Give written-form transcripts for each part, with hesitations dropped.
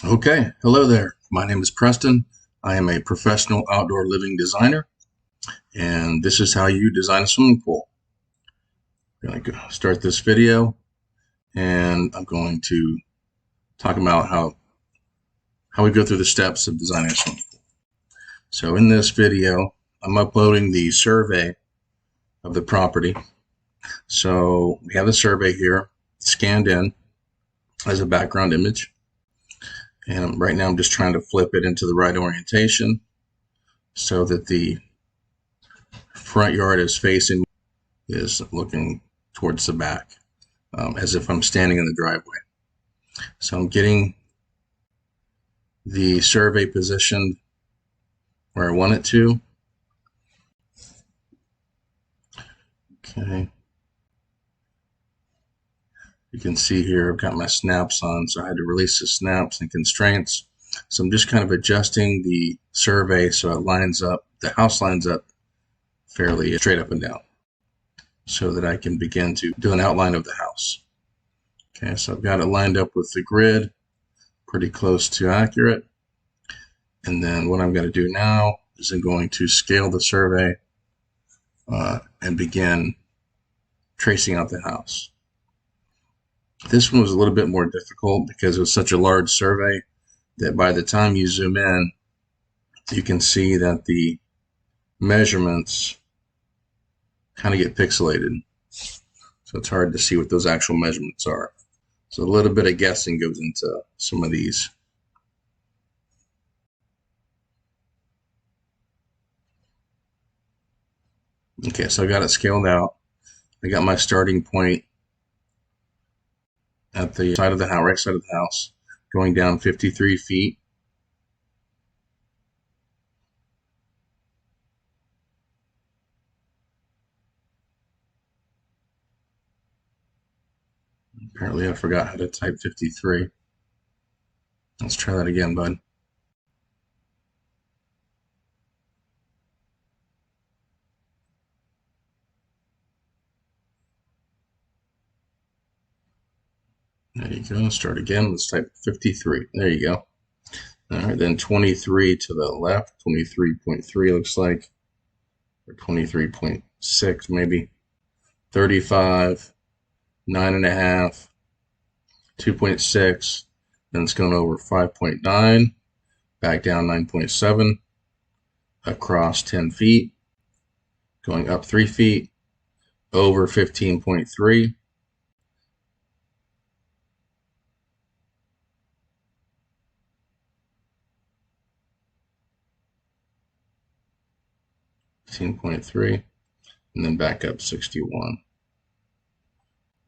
Okay, hello there. My name is Preston. I am a professional outdoor living designer, and this is how you design a swimming pool. I'm going to start this video, and I'm going to talk about how we go through the steps of designing a swimming pool. So in this video, I'm uploading the survey of the property. So we have the survey here scanned in as a background image. And right now I'm just trying to flip it into the right orientation so that the front yard is looking towards the back, as if I'm standing in the driveway. So I'm getting the survey positioned where I want it to. Okay. You can see here I've got my snaps on, so I had to release the snaps and constraints. So I'm just kind of adjusting the survey so it lines up, the house lines up fairly straight up and down so that I can begin to do an outline of the house. Okay, so I've got it lined up with the grid, pretty close to accurate. And then what I'm going to do now is I'm going to scale the survey and begin tracing out the house. This one was a little bit more difficult because it was such a large survey that by the time you zoom in, you can see that the measurements kind of get pixelated. So it's hard to see what those actual measurements are. So a little bit of guessing goes into some of these. Okay, so I got it scaled out. I got my starting point at the side of the house, right side of the house, going down 53 feet. Apparently I forgot how to type 53. Let's try that again, bud. There you go. Start again. Let's type 53. There you go. All right, then 23 to the left. 23.3 looks like, or 23.6 maybe. 35, 9.5, 2.6. Then it's going over 5.9, back down 9.7, across 10 feet, going up 3 feet, over 15.3. 15.3, and then back up 61.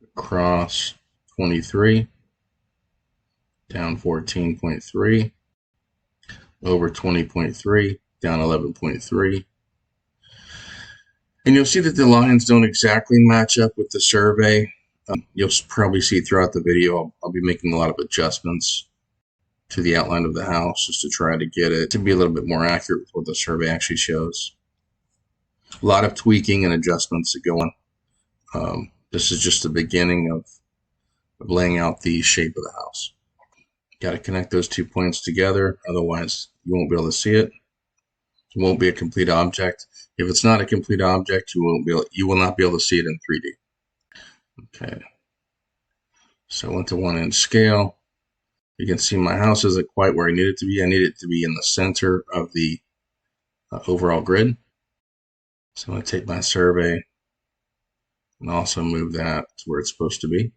Across 23, down 14.3, over 20.3, down 11.3. And you'll see that the lines don't exactly match up with the survey. You'll probably see throughout the video, I'll be making a lot of adjustments to the outline of the house just to try to get it to be a little bit more accurate with what the survey actually shows. A lot of tweaking and adjustments that go on. This is just the beginning of laying out the shape of the house. Got to connect those 2 points together, otherwise you won't be able to see it. It won't be a complete object. If it's not a complete object, you will not be able to see it in 3D. Okay. So I went to 1-inch scale. You can see my house isn't quite where I need it to be. I need it to be in the center of the overall grid. So I'm going to take my survey and also move that to where it's supposed to be.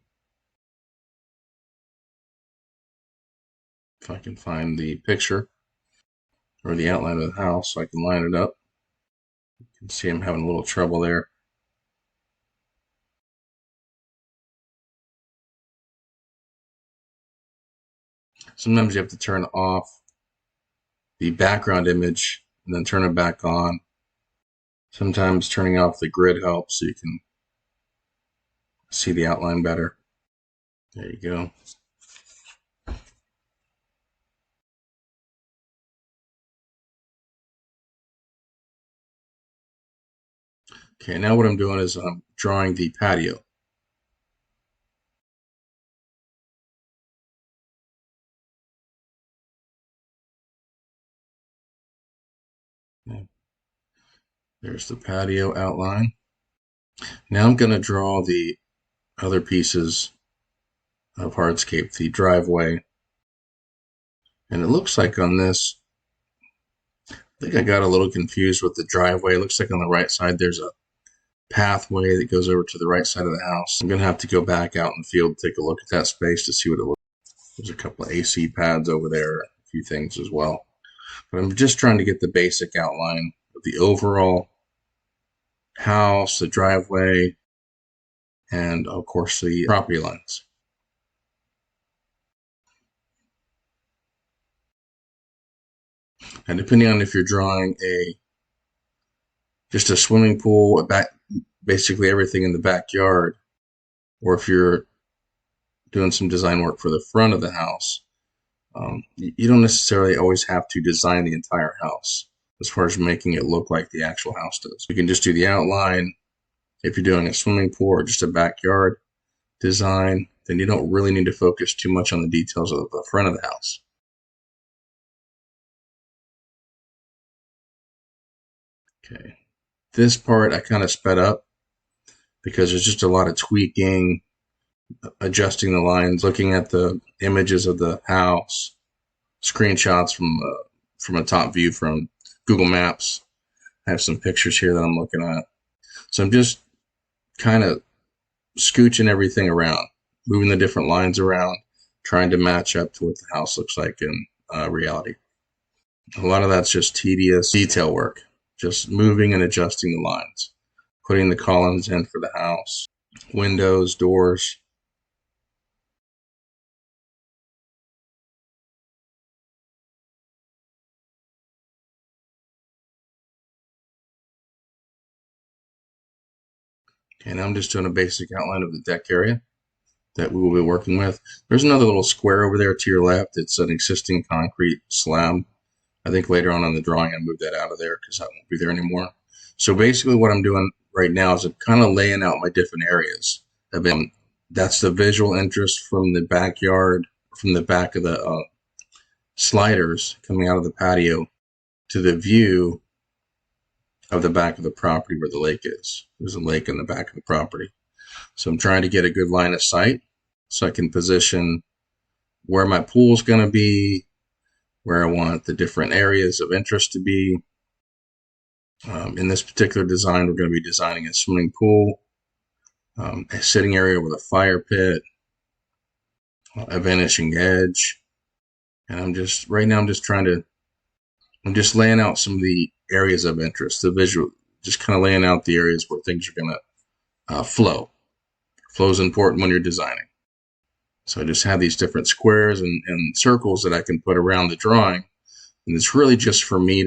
If I can find the picture or the outline of the house so I can line it up. You can see I'm having a little trouble there. Sometimes you have to turn off the background image and then turn it back on. Sometimes turning off the grid helps so you can see the outline better. There you go. Okay, now what I'm doing is I'm drawing the patio. There's the patio outline. Now I'm going to draw the other pieces of hardscape, the driveway. And it looks like on this, I think I got a little confused with the driveway. It looks like on the right side there's a pathway that goes over to the right side of the house. I'm going to have to go back out in the field, take a look at that space to see what it looks like. There's a couple of AC pads over there, a few things as well. But I'm just trying to get the basic outline of the overall house, the driveway, and of course the property lines. And depending on if you're drawing just a swimming pool, basically everything in the backyard, or if you're doing some design work for the front of the house, you don't necessarily always have to design the entire house as far as making it look like the actual house does. You can just do the outline. If you're doing a swimming pool or just a backyard design, then you don't really need to focus too much on the details of the front of the house. Okay, this part I kind of sped up because there's just a lot of tweaking, adjusting the lines, looking at the images of the house, screenshots from a top view from Google Maps. I have some pictures here that I'm looking at. So I'm just kind of scooching everything around, moving the different lines around, trying to match up to what the house looks like in reality. A lot of that's just tedious detail work, just moving and adjusting the lines, putting the columns in for the house, windows, doors. And I'm just doing a basic outline of the deck area that we will be working with. There's another little square over there to your left. It's an existing concrete slab. I think later on the drawing I moved that out of there because that won't be there anymore. So basically what I'm doing right now is I'm kind of laying out my different areas. That's the visual interest from the backyard, from the back of the sliders coming out of the patio to the view of the back of the property where the lake is. There's a lake in the back of the property. So I'm trying to get a good line of sight so I can position where my pool's going to be, where I want the different areas of interest to be. In this particular design, we're going to be designing a swimming pool, a sitting area with a fire pit, a vanishing edge. And I'm just laying out some of the areas of interest, the visual, just kind of laying out the areas where things are going to flow. Flow is important when you're designing. So I just have these different squares and circles that I can put around the drawing. And it's really just for me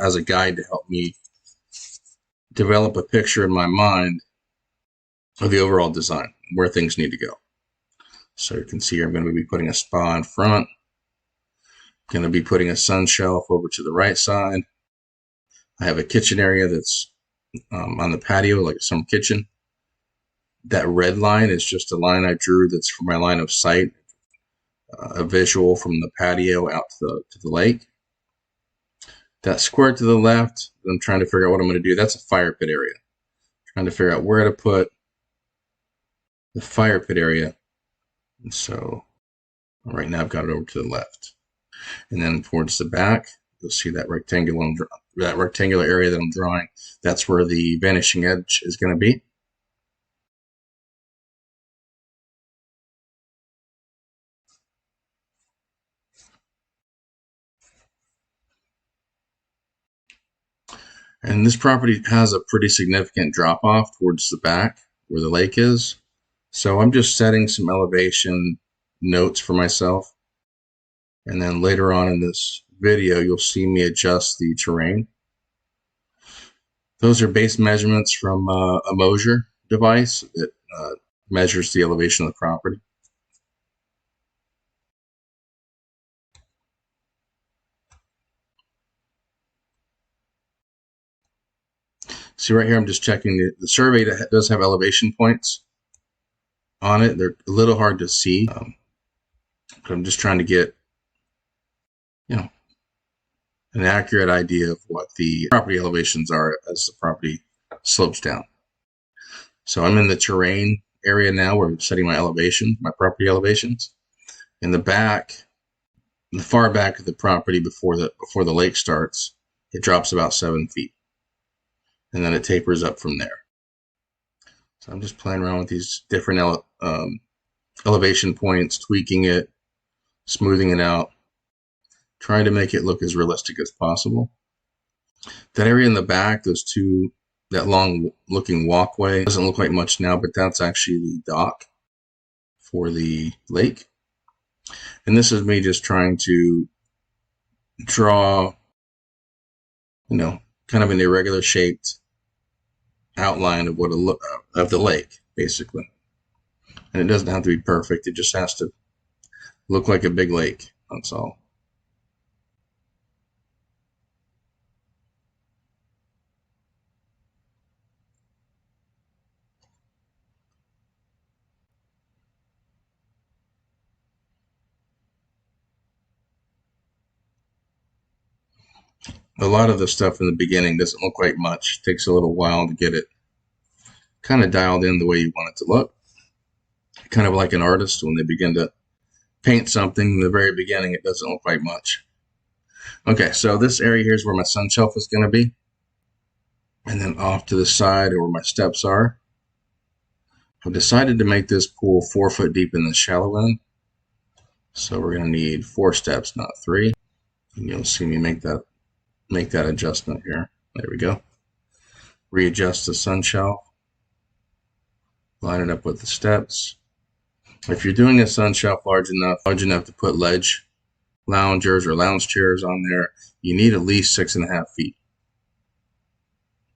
as a guide to help me develop a picture in my mind of the overall design, where things need to go. So you can see here, I'm going to be putting a spa in front. I'm going to be putting a sun shelf over to the right side. I have a kitchen area that's on the patio, like a summer kitchen. That red line is just a line I drew that's for my line of sight, a visual from the patio out to the lake. That square to the left, I'm trying to figure out what I'm going to do. That's a fire pit area. Trying to figure out where to put the fire pit area. And so right now I've got it over to the left. And then towards the back, you'll see that rectangular area that I'm drawing. That's where the vanishing edge is going to be. And this property has a pretty significant drop off towards the back where the lake is. So I'm just setting some elevation notes for myself. And then later on in this video, you'll see me adjust the terrain. Those are base measurements from a Moser device that measures the elevation of the property. See right here, I'm just checking the survey that does have elevation points on it. They're a little hard to see. But I'm just trying to get, an accurate idea of what the property elevations are as the property slopes down. So I'm in the terrain area now where I'm setting my elevation, my property elevations. In the back, the far back of the property before the lake starts, it drops about 7 feet. And then it tapers up from there. So I'm just playing around with these different elevation points, tweaking it, smoothing it out, trying to make it look as realistic as possible. That area in the back, that long looking walkway, doesn't look like much now, but that's actually the dock for the lake. And this is me just trying to draw, kind of an irregular shaped outline of of the lake, basically. And it doesn't have to be perfect. It just has to look like a big lake. That's all. A lot of the stuff in the beginning doesn't look like much. It takes a little while to get it kind of dialed in the way you want it to look. Kind of like an artist when they begin to paint something in the very beginning, it doesn't look like much. Okay, so this area here is where my sun shelf is going to be. And then off to the side where my steps are. I've decided to make this pool 4 foot deep in the shallow end. So we're going to need 4 steps, not 3. And you'll see me make that adjustment here. There we go. Readjust the sun shelf. Line it up with the steps. If you're doing a sun shelf large enough to put ledge loungers or lounge chairs on there, you need at least 6.5 feet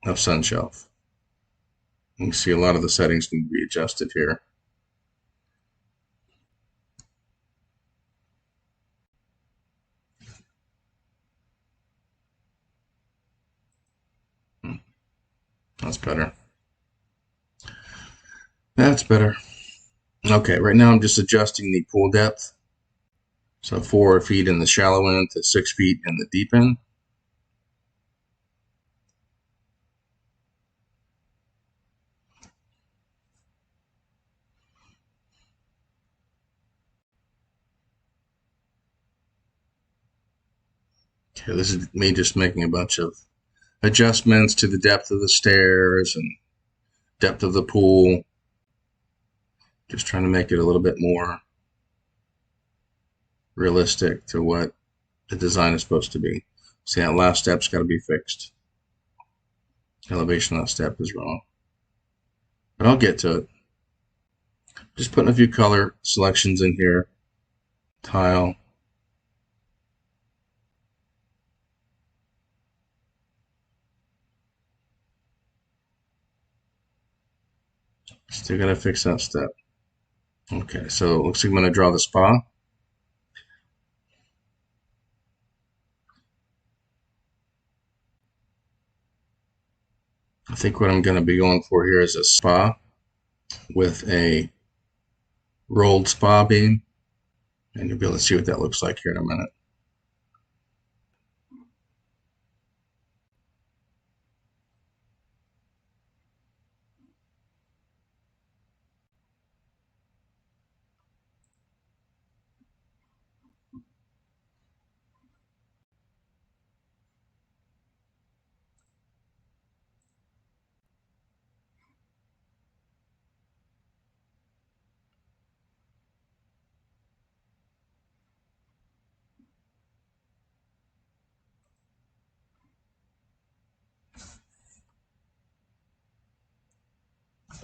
of sun shelf. You can see a lot of the settings can be adjusted here. That's better. That's better. Okay, right now I'm just adjusting the pool depth. So 4 feet in the shallow end to 6 feet in the deep end. Okay, this is me just making a bunch of adjustments to the depth of the stairs and depth of the pool. Just trying to make it a little bit more realistic to what the design is supposed to be. See, that last step's got to be fixed. Elevation of that step is wrong. But I'll get to it. Just putting a few color selections in here. Tile. Still got to fix that step. Okay, so it looks like I'm going to draw the spa. I think what I'm going to be going for here is a spa with a rolled spa beam. And you'll be able to see what that looks like here in a minute.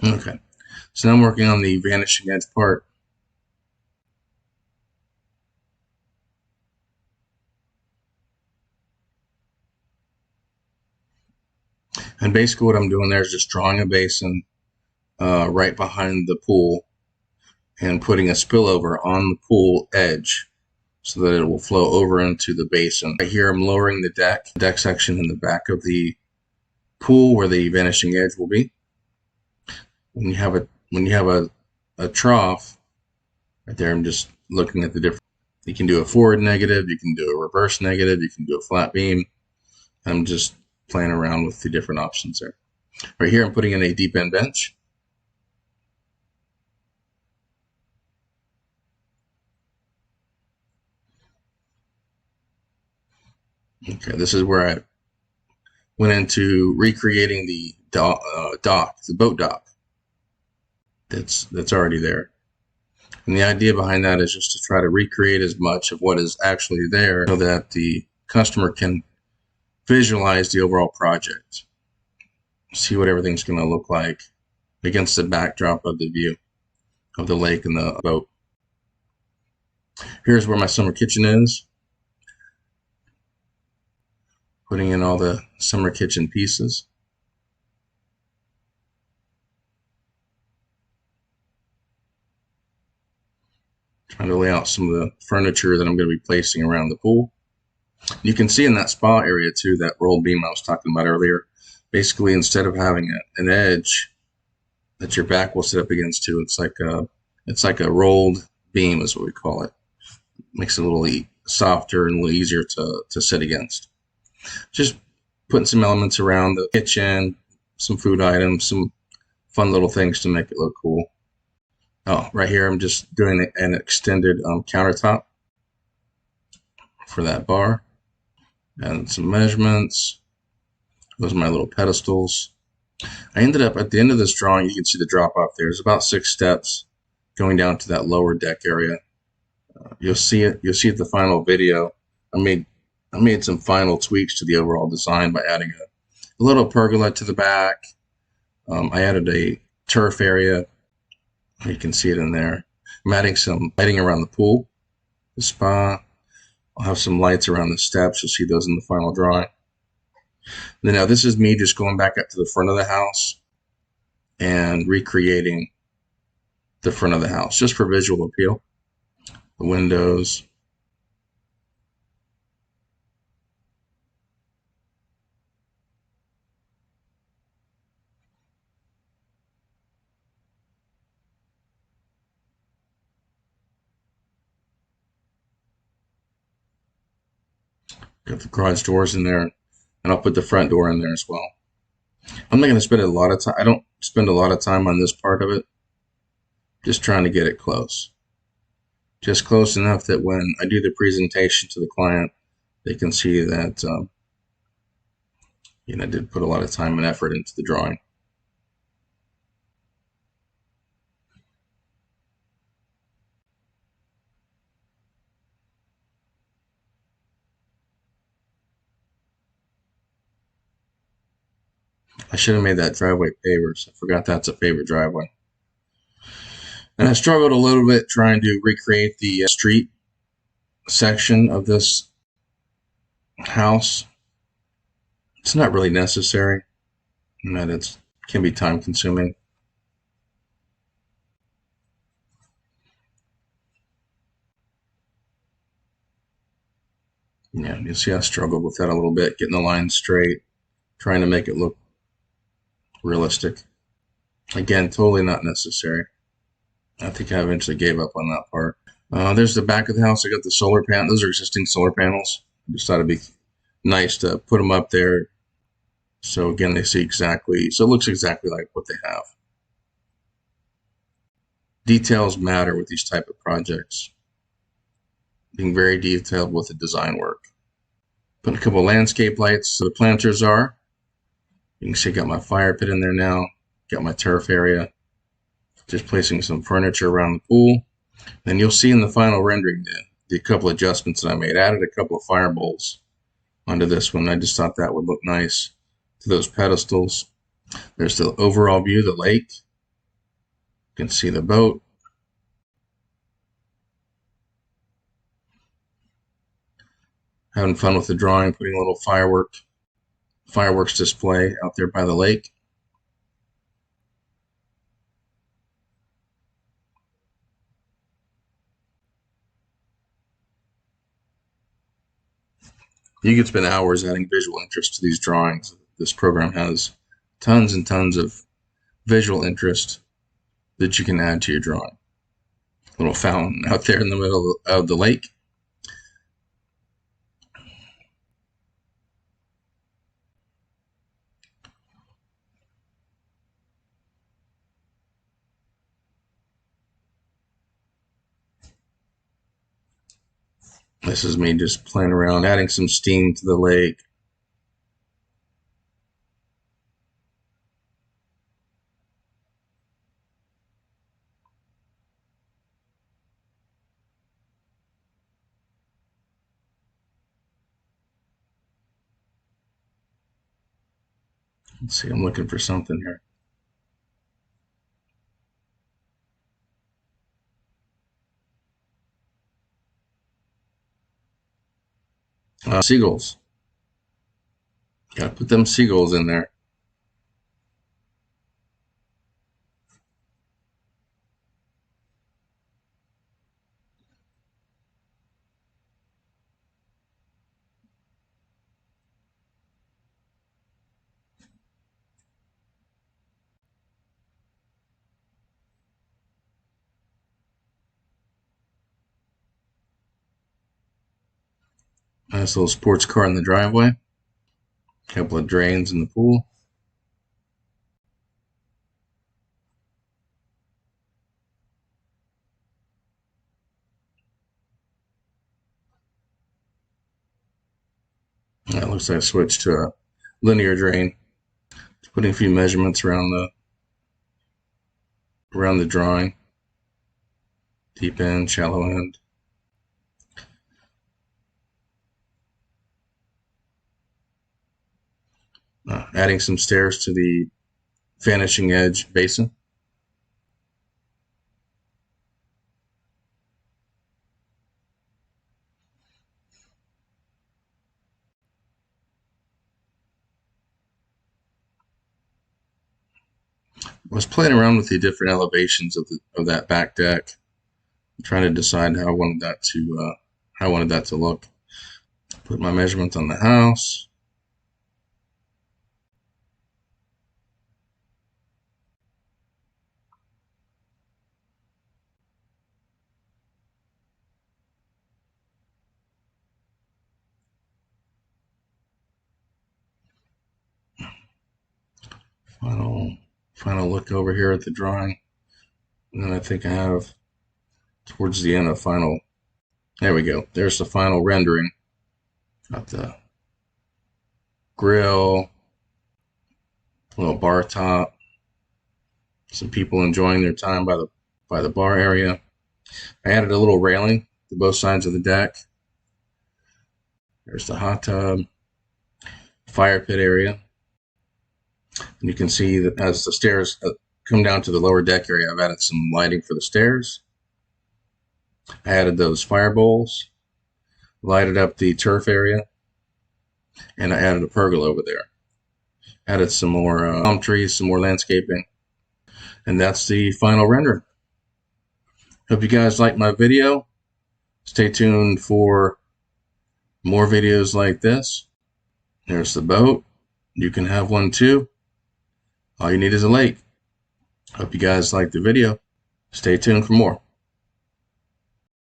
Okay, so now I'm working on the vanishing edge part. And basically what I'm doing there is just drawing a basin right behind the pool and putting a spillover on the pool edge so that it will flow over into the basin. Right here I'm lowering the deck section in the back of the pool where the vanishing edge will be. When you have a trough right there, I'm just looking at the different You can do a forward negative, you can do a reverse negative, you can do a flat beam. I'm just playing around with the different options there. Right here, I'm putting in a deep end bench. Okay, this is where I went into recreating the dock, the boat dock that's already there. And the idea behind that is just to try to recreate as much of what is actually there so that the customer can visualize the overall project, see what everything's going to look like against the backdrop of the view of the lake and the boat. Here's where my summer kitchen is. Putting in all the summer kitchen pieces. Trying to lay out some of the furniture that I'm going to be placing around the pool. You can see in that spa area too, that roll beam I was talking about earlier. Basically, instead of having an edge that your back will sit up against too, it's like a rolled beam is what we call it. Makes it a little softer and a little easier to sit against. Just putting some elements around the kitchen, some food items, some fun little things to make it look cool. Oh, right here I'm just doing an extended countertop for that bar. And some measurements. Those are my little pedestals. I ended up at the end of this drawing, you can see the drop off there. There's about 6 steps going down to that lower deck area. You'll see it. You'll see it the final video. I made some final tweaks to the overall design by adding a little pergola to the back. I added a turf area. You can see it in there. I'm adding some lighting around the pool, the spa. I'll have some lights around the steps. You'll see those in the final drawing. And now this is me just going back up to the front of the house and recreating the front of the house just for visual appeal. The windows. Got the garage doors in there, and I'll put the front door in there as well. I'm not going to spend a lot of time. I don't spend a lot of time on this part of it. Just trying to get it close. Just close enough that when I do the presentation to the client, they can see that I did put a lot of time and effort into the drawing. I should have made that driveway pavers. I forgot that's a paver driveway. And I struggled a little bit trying to recreate the street section of this house. It's not really necessary, and that it can be time consuming. Yeah, you see I struggled with that a little bit, getting the lines straight, trying to make it look realistic. Again, totally not necessary. I think I eventually gave up on that part. There's the back of the house. I got the solar panel. Those are existing solar panels. I just thought it'd be nice to put them up there. So again, they see exactly, so it looks exactly like what they have. Details matter with these type of projects. Being very detailed with the design work. Put a couple of landscape lights so the planters are. You can see I got my fire pit in there now. Got my turf area. Just placing some furniture around the pool. Then you'll see in the final rendering the couple adjustments that I made. I added a couple of fire bowls onto this one. I just thought that would look nice to those pedestals. There's the overall view of the lake. You can see the boat. Having fun with the drawing, putting a little fireworks display out there by the lake. You could spend hours adding visual interest to these drawings. This program has tons and tons of visual interest that you can add to your drawing. Little fountain out there in the middle of the lake. This is me just playing around, adding some steam to the lake. Let's see, I'm looking for something here. Seagulls. Gotta put them seagulls in there. Nice little sports car in the driveway. A couple of drains in the pool. That looks like I switched to a linear drain. Putting a few measurements around the drawing. Deep end, shallow end. Adding some stairs to the vanishing edge basin. I was playing around with the different elevations of that back deck, trying to decide how I wanted that to look. Put my measurements on the house. Final look over here at the drawing. And then I think I have towards the end a final. There we go. There's the final rendering. Got the grill, little bar top, some people enjoying their time by the bar area. I added a little railing to both sides of the deck. There's the hot tub, fire pit area. And you can see that as the stairs come down to the lower deck area, I've added some lighting for the stairs. I added those fire bowls, lighted up the turf area, and I added a pergola over there. Added some more palm trees, some more landscaping, and that's the final render. Hope you guys liked my video. Stay tuned for more videos like this. There's the boat. You can have one too. All you need is a lake. Hope you guys liked the video. Stay tuned for more.